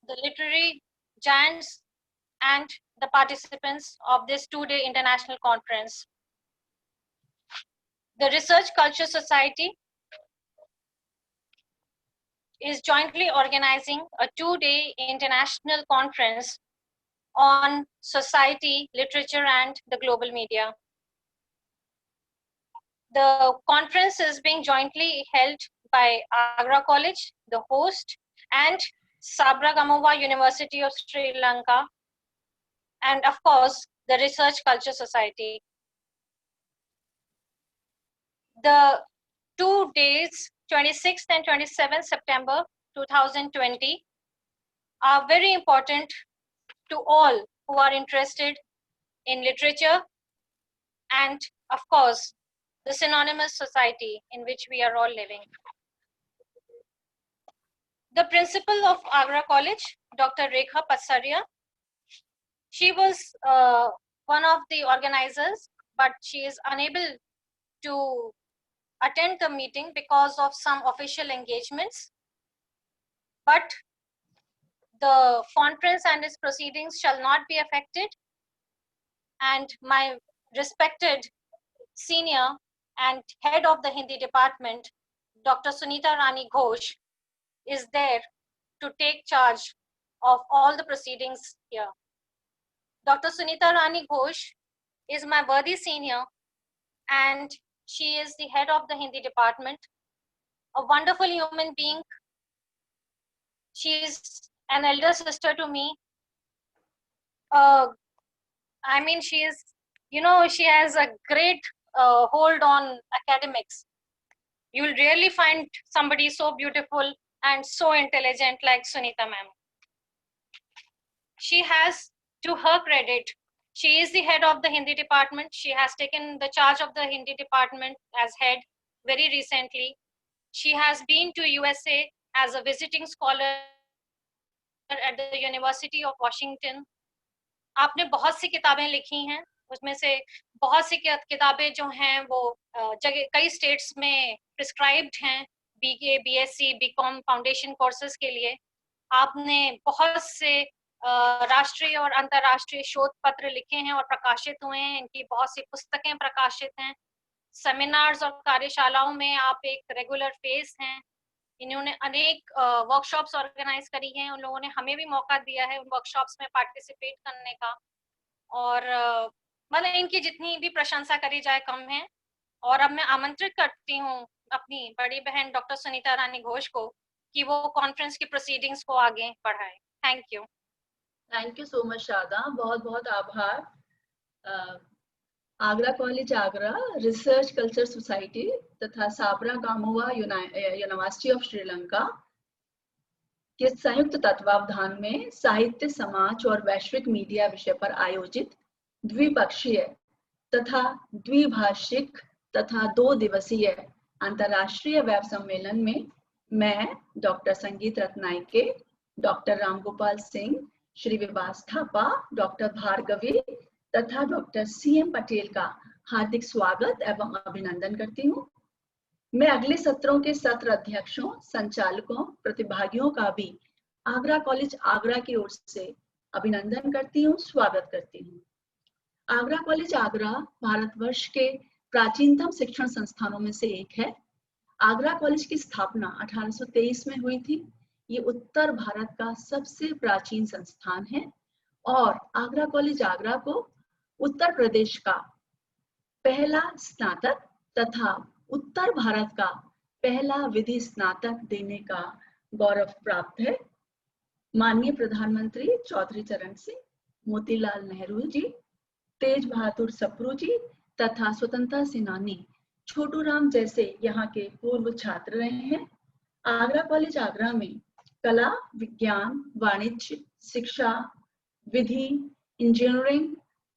the literary giants and the participants of this two-day international conference. The Research Culture Society is jointly organizing a two-day international conference on society, literature, and the global media. The conference is being jointly held by Agra College, the host, and Sabaragamuwa University of Sri Lanka, and of course, the Research Culture Society. The 2 days, 26th and 27th September 2020, are very important to all who are interested in literature and, of course, the synonymous society in which we are all living. The principal of Agra College, Dr. Rekha Passaria, she was one of the organizers, but she is unable to attend the meeting because of some official engagements. But the conference and its proceedings shall not be affected. And my respected senior and head of the Hindi department, Dr. Sunita Rani Ghosh, is there to take charge of all the proceedings here. Dr. Sunita Rani Ghosh is my worthy senior, and she is the head of the Hindi department, a wonderful human being. She is an elder sister to me. I mean, she is, she has a great hold on academics. You'll rarely find somebody so beautiful and so intelligent like Sunita ma'am. She has, to her credit, she is the head of the Hindi department. She has taken the charge of the Hindi department as head very recently. She has been to USA as a visiting scholar at the University of Washington. आपने बहुत सी किताबें लिखी हैं, उसमें से बहुत सी किताबें जो हैं वो जगह कई स्टेट्स में प्रिस्क्राइब्ड हैं BA, BSc, BCom foundation courses के लिए. आपने बहुत से राष्ट्रीय और अंतर्राष्ट्रीय शोध पत्र लिखे हैं और प्रकाशित हुए हैं. इनकी बहुत सी पुस्तकें प्रकाशित हैं. सेमिनार्स और कार्यशालाओं में आप एक रेगुलर फेस हैं. इन्होंने अनेक वर्कशॉप्स ऑर्गेनाइज करी हैं. उन लोगों ने हमें भी मौका दिया है उन वर्कशॉप्स में पार्टिसिपेट करने का, और मतलब इनकी जितनी भी प्रशंसा करी जाए कम है. और अब मैं आमंत्रित करती हूँ अपनी बड़ी बहन डॉक्टर सुनीता रानी घोष को कि वो कॉन्फ्रेंस की प्रोसीडिंग्स को आगे बढ़ाए. Thank you. Thank you so much Sharda, बहुत बहुत आभार. Agra college Agra, research culture society तथा साबरागामुवा यूनिवर्सिटी ऑफ श्रीलंका के संयुक्त तत्वावधान में साहित्य, समाज और वैश्विक मीडिया विषय पर आयोजित द्विपक्षीय तथा द्विभाषिक तथा 2 दिवसीय अंतर्राष्ट्रीय वेब सम्मेलन में मैं डॉक्टर संगीत रत्नायके, डॉक्टर रामगोपाल सिंह, श्री विवास थापा, डॉक्टर भार्गवी तथा डॉक्टर CM पटेल का हार्दिक स्वागत एवं अभिनंदन करती हूँ. मैं अगले सत्रों के सत्र अध्यक्षों, संचालकों, प्रतिभागियों का भी आगरा कॉलेज आगरा की ओर से अभिनंदन करती हूँ, स्वागत करती हूँ. आगरा कॉलेज आगरा भारतवर्ष के प्राचीनतम शिक्षण संस्थानों में से एक है. आगरा कॉलेज की स्थापना 1823 में हुई थी. ये उत्तर भारत का सबसे प्राचीन संस्थान है और आगरा कॉलेज आगरा को उत्तर प्रदेश का पहला स्नातक तथा उत्तर भारत का पहला विधि स्नातक देने का गौरव प्राप्त है. माननीय प्रधानमंत्री चौधरी चरण सिंह, मोतीलाल नेहरू जी, तेज बहादुर सप्रू जी तथा स्वतंत्रता सेनानी छोटू राम जैसे यहाँ के पूर्व छात्र रहे हैं. आगरा कॉलेज आगरा में कला, विज्ञान, वाणिज्य, शिक्षा, विधि, इंजीनियरिंग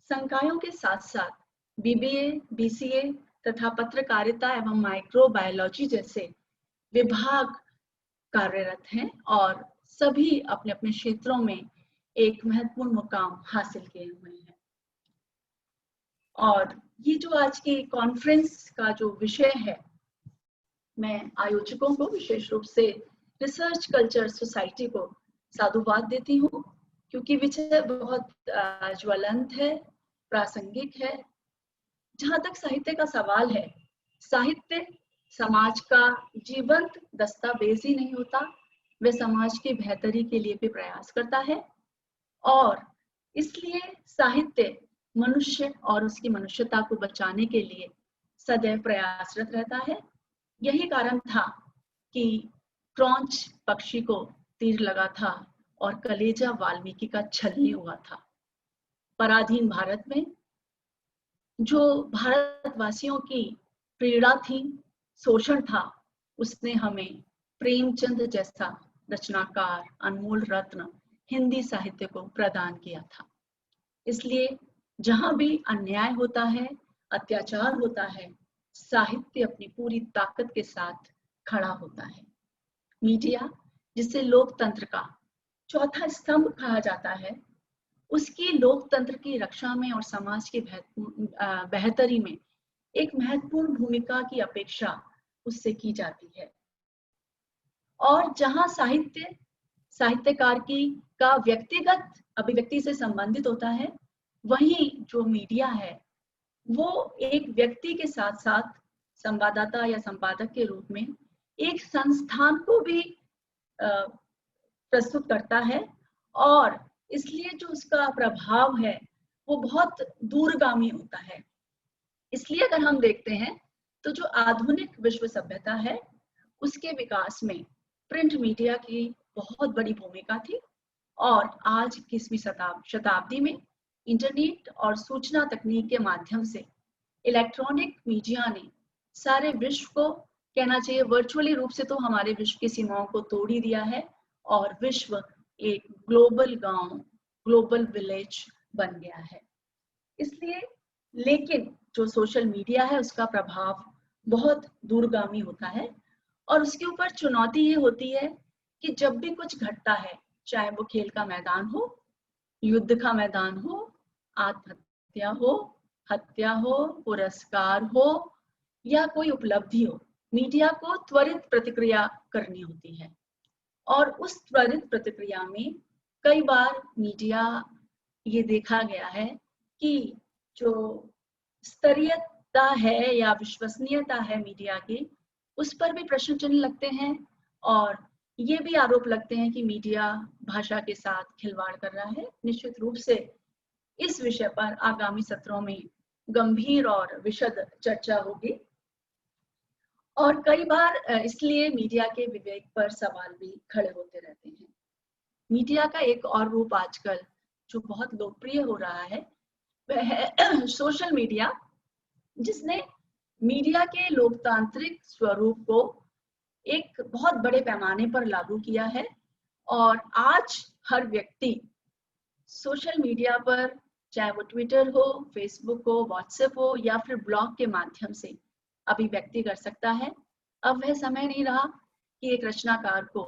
संकायों के साथ साथ BBA, BCA तथा पत्रकारिता एवं माइक्रोबायोलॉजी जैसे विभाग कार्यरत हैं और सभी अपने अपने क्षेत्रों में एक महत्वपूर्ण मुकाम हासिल किए हुए हैं. और ये जो आज की कॉन्फ्रेंस का जो विषय है, मैं आयोजकों को विशेष रूप से रिसर्च कल्चर सोसाइटी को साधुवाद देती हूँ, क्योंकि विषय बहुत ज्वलंत है, प्रासंगिक है। जहां तक साहित्य का सवाल है, साहित्य समाज का जीवंत दस्तावेज ही नहीं होता, वह समाज की बेहतरी के लिए भी प्रयास करता है। और इसलिए साहित्य मनुष्य और उसकी मनुष्यता को बचाने के लिए सदैव प्रयासरत रहता है। यही कारण था कि क्रॉंच पक्षी को तीर लगा था और कलेजा वाल्मीकि का छलनी हुआ था। पराधीन भारत में जो भारतवासियों की पीड़ा थी, शोषण था, उसने हमें प्रेमचंद जैसा रचनाकार, अनमोल रत्न हिंदी साहित्य को प्रदान किया था। इसलिए जहां भी अन्याय होता है, अत्याचार होता है, साहित्य अपनी पूरी ताकत के साथ खड़ा होता है। मीडिया, जिसे लोकतंत्र का चौथा स्तंभ कहा जाता है, उसकी लोकतंत्र की रक्षा में और समाज की बेहतरी में एक महत्वपूर्ण भूमिका की अपेक्षा उससे की जाती है। और जहां साहित्य साहित्यकार का व्यक्तिगत अभिव्यक्ति से संबंधित होता है, वहीं जो मीडिया है वो एक व्यक्ति के साथ साथ संवाददाता या संपादक के रूप में एक संस्थान को भी प्रस्तुत करता है। और इसलिए जो उसका प्रभाव है वो बहुत दूरगामी होता है। इसलिए अगर हम देखते हैं तो जो आधुनिक विश्व सभ्यता है, उसके विकास में प्रिंट मीडिया की बहुत बड़ी भूमिका थी। और आज 21वीं शताब्दी में इंटरनेट और सूचना तकनीक के माध्यम से इलेक्ट्रॉनिक मीडिया ने सारे विश्व को, कहना चाहिए वर्चुअली रूप से तो हमारे विश्व की सीमाओं को तोड़ ही दिया है, और विश्व एक ग्लोबल गांव, ग्लोबल विलेज बन गया है। इसलिए लेकिन जो सोशल मीडिया है उसका प्रभाव बहुत दूरगामी होता है, और उसके ऊपर चुनौती ये होती है कि जब भी कुछ घटता है, चाहे वो खेल का मैदान हो, युद्ध का मैदान हो, आत्महत्या हो, हत्या हो, पुरस्कार हो या कोई उपलब्धि हो, मीडिया को त्वरित प्रतिक्रिया करनी होती है। और उस त्वरित प्रतिक्रिया में कई बार मीडिया, ये देखा गया है कि जो स्तरीयता है या विश्वसनीयता है मीडिया की, उस पर भी प्रश्न चिन्ह लगते हैं। और ये भी आरोप लगते हैं कि मीडिया भाषा के साथ खिलवाड़ कर रहा है। निश्चित रूप से इस विषय पर आगामी सत्रों में गंभीर और विशद चर्चा होगी। और कई बार इसलिए मीडिया के विवेक पर सवाल भी खड़े होते रहते हैं। मीडिया का एक और रूप आजकल जो बहुत लोकप्रिय हो रहा है वह है सोशल मीडिया, जिसने मीडिया के लोकतांत्रिक स्वरूप को एक बहुत बड़े पैमाने पर लागू किया है। और आज हर व्यक्ति सोशल मीडिया पर, चाहे वो ट्विटर हो, फेसबुक हो, व्हाट्सएप हो या फिर ब्लॉग के माध्यम से अभिव्यक्ति कर सकता है। अब वह समय नहीं रहा कि एक रचनाकार को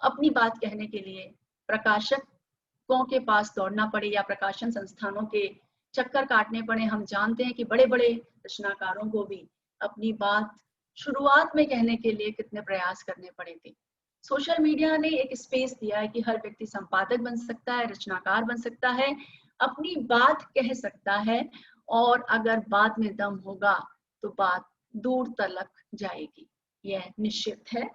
अपनी बात कहने के लिए प्रकाशकों के पास दौड़ना पड़े या प्रकाशन संस्थानों के चक्कर काटने पड़े। हम जानते हैं कि बड़े बड़े रचनाकारों को भी अपनी बात शुरुआत में कहने के लिए कितने प्रयास करने पड़े थे। सोशल मीडिया ने एक स्पेस दिया है कि हर व्यक्ति संपादक बन सकता है, रचनाकार बन सकता है, अपनी बात कह सकता है, और अगर बात में दम होगा तो बात दूर तलक जाएगी, यह निश्चित है।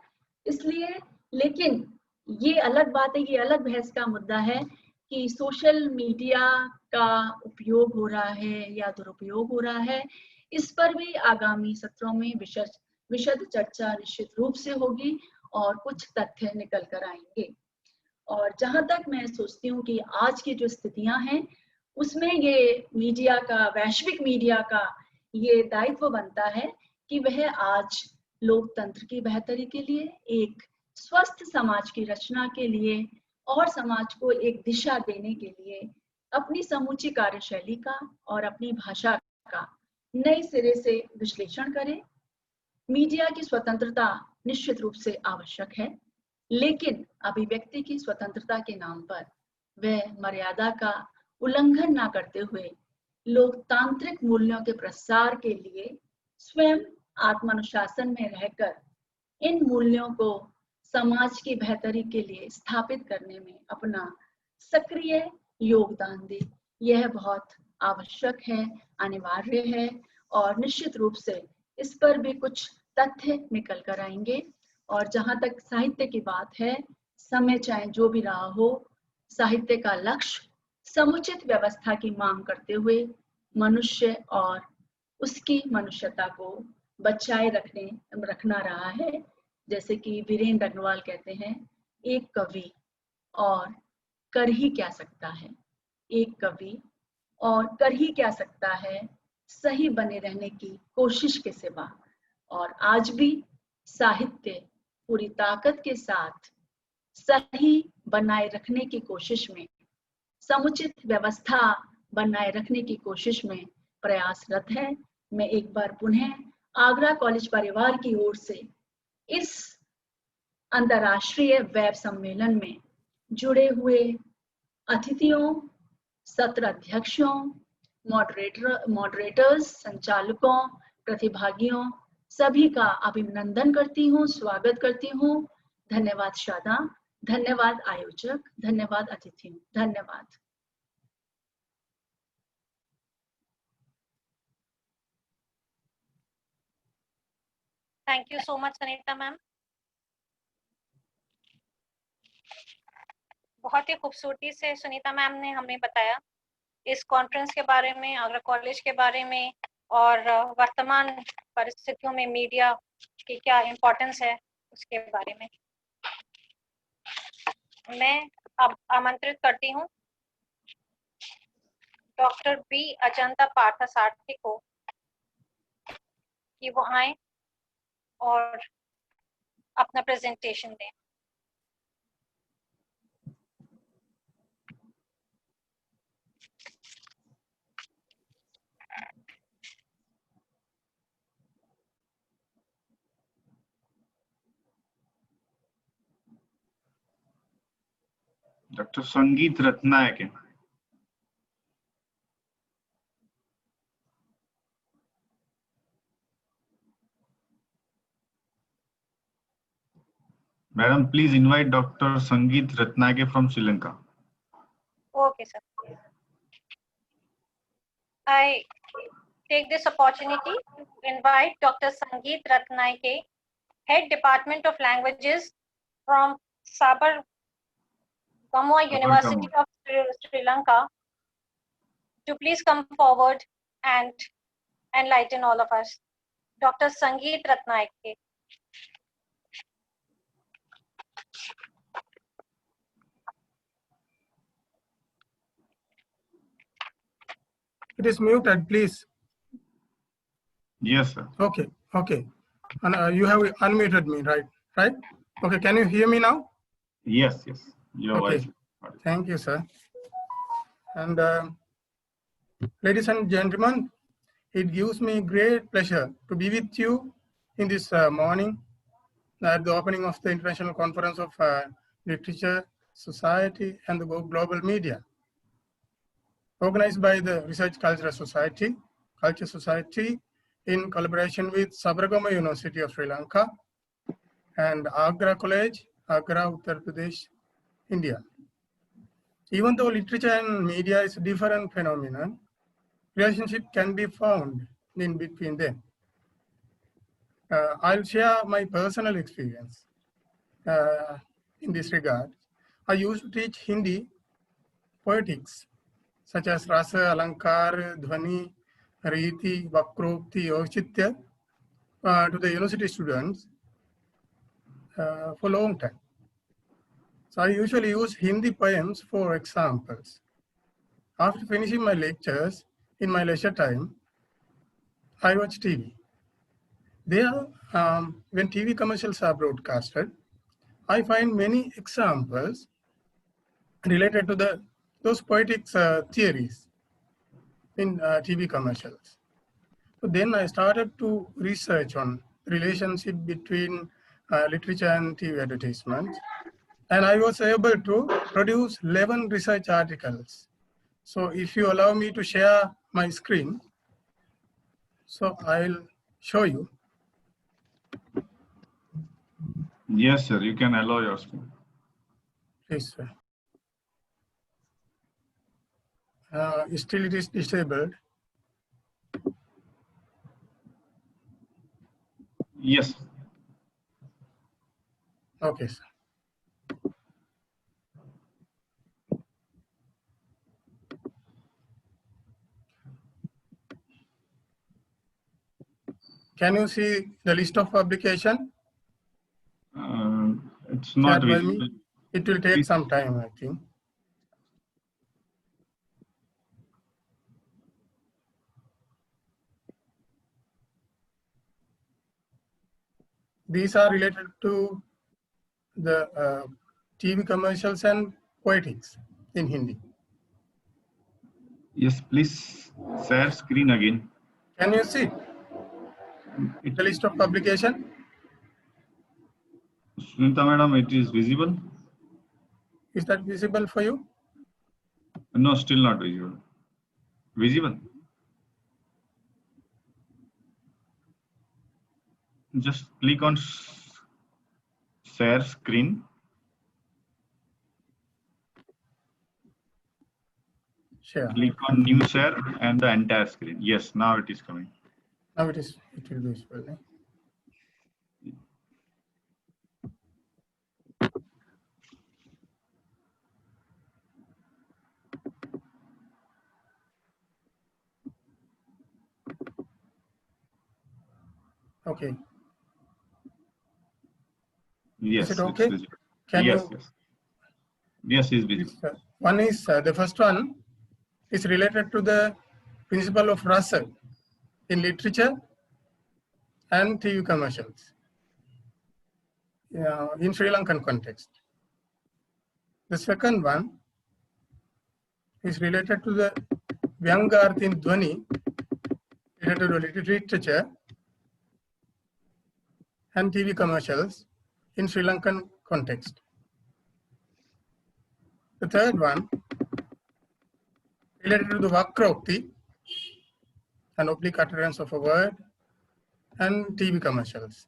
इसलिए लेकिन ये अलग बात है, ये अलग बहस का मुद्दा है कि सोशल मीडिया का उपयोग हो रहा है या दुरुपयोग हो रहा है। इस पर भी आगामी सत्रों में विशद चर्चा निश्चित रूप से होगी और कुछ तथ्य निकल कर आएंगे। और जहां तक मैं सोचती हूँ कि आज की जो स्थितियां हैं उसमें ये मीडिया का, वैश्विक मीडिया का ये दायित्व बनता है कि वह आज लोकतंत्र की बेहतरी के लिए, एक स्वस्थ समाज की रचना के लिए और समाज को एक दिशा देने के लिए अपनी समूची कार्यशैली का और अपनी भाषा का नए सिरे से विश्लेषण करे। मीडिया की स्वतंत्रता निश्चित रूप से आवश्यक है, लेकिन अभिव्यक्ति की स्वतंत्रता के नाम पर वह मर्यादा का उल्लंघन ना करते हुए लोकतांत्रिक मूल्यों के प्रसार के लिए स्वयं आत्मानुशासन में रहकर इन मूल्यों को समाज की बेहतरी के लिए स्थापित करने में अपना सक्रिय योगदान दे। यह बहुत आवश्यक है, अनिवार्य है और निश्चित रूप से इस पर भी कुछ तथ्य निकल कर आएंगे। और जहां तक साहित्य की बात है, समय चाहे जो भी रहा हो, साहित्य का लक्ष्य समुचित व्यवस्था की मांग करते हुए मनुष्य और उसकी मनुष्यता को बचाए रखना रहा है। जैसे कि वीरेंद्र अग्रवाल कहते हैं, एक कवि और कर ही क्या सकता है, एक कवि और कर ही क्या सकता है सही बने रहने की कोशिश के सिवा। और आज भी साहित्य पूरी ताकत के साथ सही बनाए रखने की कोशिश में, समुचित व्यवस्था बनाए रखने की कोशिश में प्रयासरत है। मैं एक बार पुनः आगरा कॉलेज परिवार की ओर से इस अंतर्राष्ट्रीय वेब सम्मेलन में जुड़े हुए अतिथियों, सत्र अध्यक्षों, मॉडरेटर्स, संचालकों, प्रतिभागियों सभी का अभिनंदन करती हूँ, स्वागत करती हूँ। धन्यवाद शादा, धन्यवाद आयोजक, धन्यवाद अतिथियों, धन्यवाद। Thank you so much, Sunita ma'am. बहुत ही खूबसूरती से सुनीता मैम ने हमें बताया इस कॉन्फ्रेंस के बारे में, आगरा कॉलेज के बारे में और वर्तमान परिस्थितियों में मीडिया की क्या इम्पोर्टेंस है उसके बारे में। मैं अब आमंत्रित करती हूँ डॉक्टर बी अजंता पार्थसारथी को कि वो आए और अपना प्रेजेंटेशन दें। डॉक्टर संगीत Ratnayake. Madam, please invite Dr. Sangeet Ratnayake from Sri Lanka. Okay, sir. I take this opportunity to invite Dr. Sangeet Ratnayake, Head Department of Languages from Sabargamuwa University of Sri Lanka, to please come forward and enlighten all of us. Dr. Sangeet Ratnayake. It is muted, please. Yes, sir. Okay. And you have unmuted me, right? Okay, can you hear me now? Yes. Your Okay. voice. Thank you, sir. And ladies and gentlemen, it gives me great pleasure to be with you in this morning at the opening of the International Conference of Literature, Society, and the Global Media, organized by the Research Culture Society in collaboration with Sabaragamuwa University of Sri Lanka and Agra College, Agra, Uttar Pradesh, India. Even though literature and media is a different phenomenon, relationship can be found in between them. I'll share my personal experience in this regard. I used to teach Hindi poetics such as Rasa, Alankar, Dhvani, Riti, Vakrokti, Auchitya to the university students for a long time. So I usually use Hindi poems for examples. After finishing my lectures in my leisure time, I watch TV. There, when TV commercials are broadcasted, I find many examples related to those poetic theories in TV commercials. So then I started to research on relationship between literature and TV advertisements, and I was able to produce 11 research articles. So if you allow me to share my screen, so I'll show you. Yes, sir. You can allow your screen. Please, sir. Still it is disabled. Yes. Okay, sir. Can you see the list of publication It's not shared by visible. me? It will take Please. some time, I think. These are related to the TV commercials and poetics in Hindi. Yes, please share screen again. Can you see the list of publication? Sunita madam, it is visible? Is that visible for you? No, still not visible. Visible? Just click on share screen. Share. Click on new share and the entire screen. Yes, now it is coming. Now it will be visible. Eh? Okay. Yes, Is it it's okay? visible. Can Yes, you? yes. Yes, is visible. One is the first one is related to the principle of Russell in literature and TV commercials in Sri Lankan context. The second one is related to the Vyangarth in Dhwani related to literature and TV commercials in Sri Lankan context. The third one related to the Vakrokti, an oblique utterance of a word, and TV commercials.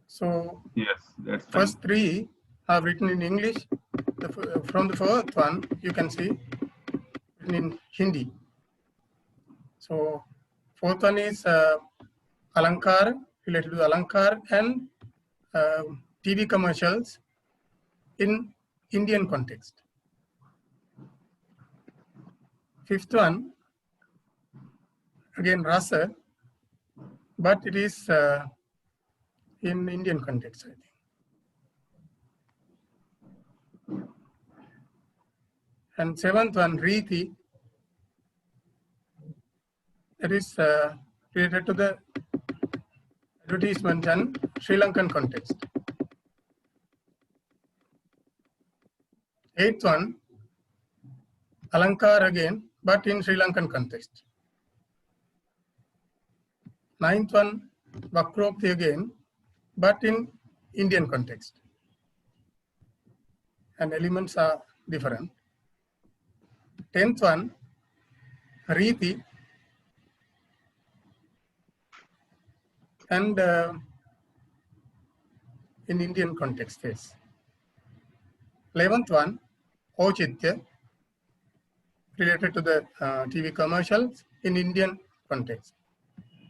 So Yes, that's fine. first three are written in English. From the fourth one, you can see written in Hindi. So fourth one is Alankar, related to Alankar and TV commercials in Indian context. Fifth one, again Rasa, but it is in Indian context, I think. And seventh one, Riti, that is related to the advertisement and Sri Lankan context. Eighth one, Alankar again, but in Sri Lankan context. Ninth one, Vakrokti again, but in Indian context. And elements are different. 10th one, Riti, and in Indian context, yes. 11th one, Ochitya, related to the TV commercials in Indian context.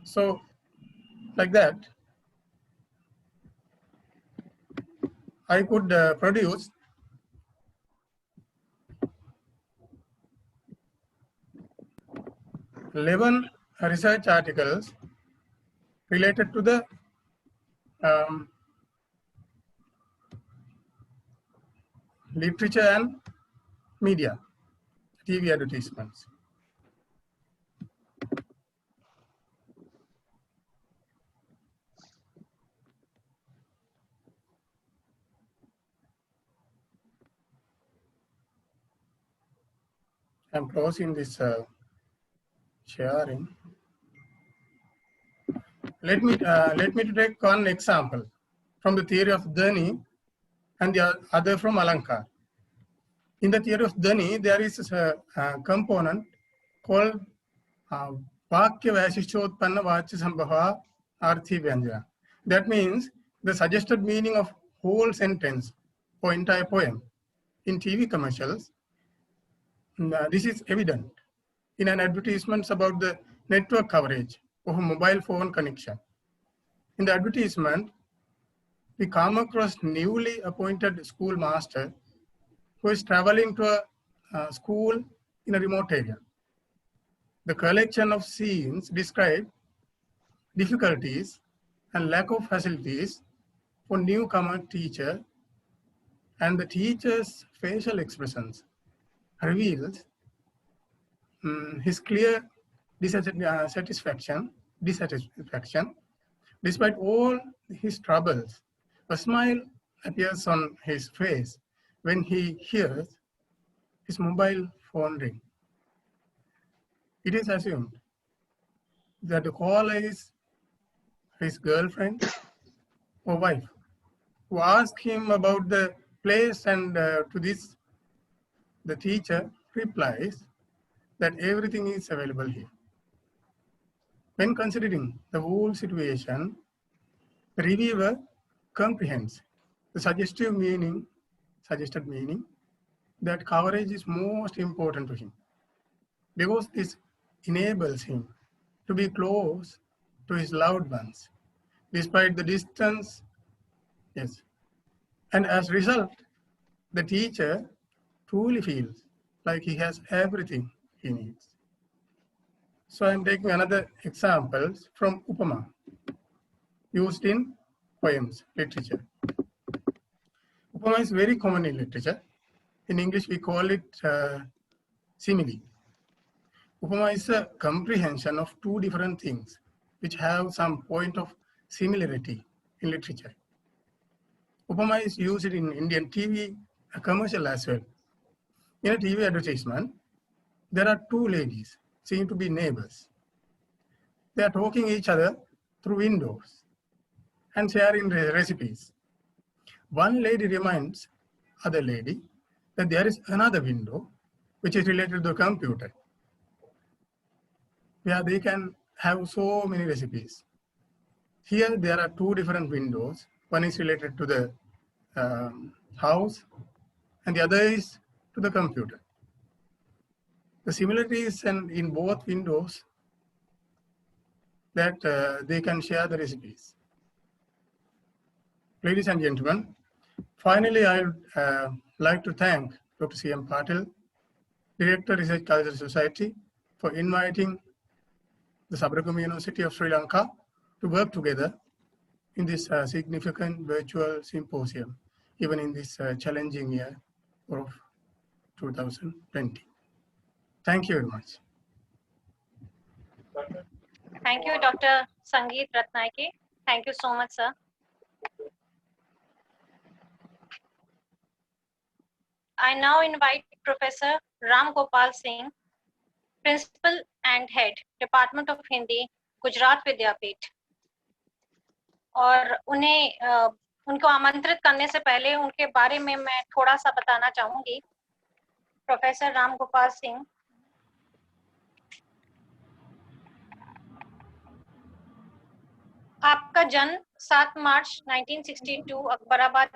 So, like that, I could produce 11 research articles related to the literature and media, TV advertisements. I'm closing this sharing. Let me to take one example from the theory of Dhani and the other from Alankar. In the theory of Dhani, there is a component called Vakya Vaishishchotpanna Vachya Sambhava Arthi Vyanjana. That means the suggested meaning of whole sentence or entire poem in TV commercials. This is evident in an advertisement about the network coverage of a mobile phone connection. In the advertisement, we come across newly appointed schoolmaster who is traveling to a school in a remote area. The collection of scenes describe difficulties and lack of facilities for newcomer teacher, and the teacher's facial expressions reveals his clear dissatisfaction. Despite all his troubles, a smile appears on his face when he hears his mobile phone ring. It is assumed that the caller is his girlfriend or wife, who asks him about the place, and to this, the teacher replies that everything is available here. When considering the whole situation, the reviewer comprehends the suggested meaning that coverage is most important to him, because this enables him to be close to his loved ones despite the distance. Yes. And as a result, the teacher truly feels like he has everything he needs. So I'm taking another example from Upama, used in poems, literature. Upama is very common in literature. In English, we call it simile. Upama is a comprehension of two different things which have some point of similarity in literature. Upama is used in Indian TV commercial as well. In a TV advertisement, there are two ladies, seem to be neighbors. They are talking each other through windows and sharing recipes. One lady reminds other lady that there is another window which is related to the computer, where they can have so many recipes. Here there are two different windows. One is related to the house and the other is to the computer. The similarities in both windows that they can share the recipes. Ladies and gentlemen, finally I would like to thank Dr. C.M. Patil, Director, Research Cultural Society, for inviting the Sabaragama University of Sri Lanka to work together in this significant virtual symposium, even in this challenging year of 2020. Thank you very much. Thank you, Dr. Sangeet Ratnayake. Thank you so much, sir. I now invite Professor Ram Gopal Singh, Principal and Head, Department of Hindi, Gujarat Vidyapith, और उनको आमंत्रित करने से पहले उनके बारे में मैं थोड़ा सा बताना चाहूंगी। प्रोफेसर राम गोपाल सिंह आपका जन्म 7 मार्च 1962 अकबराबाद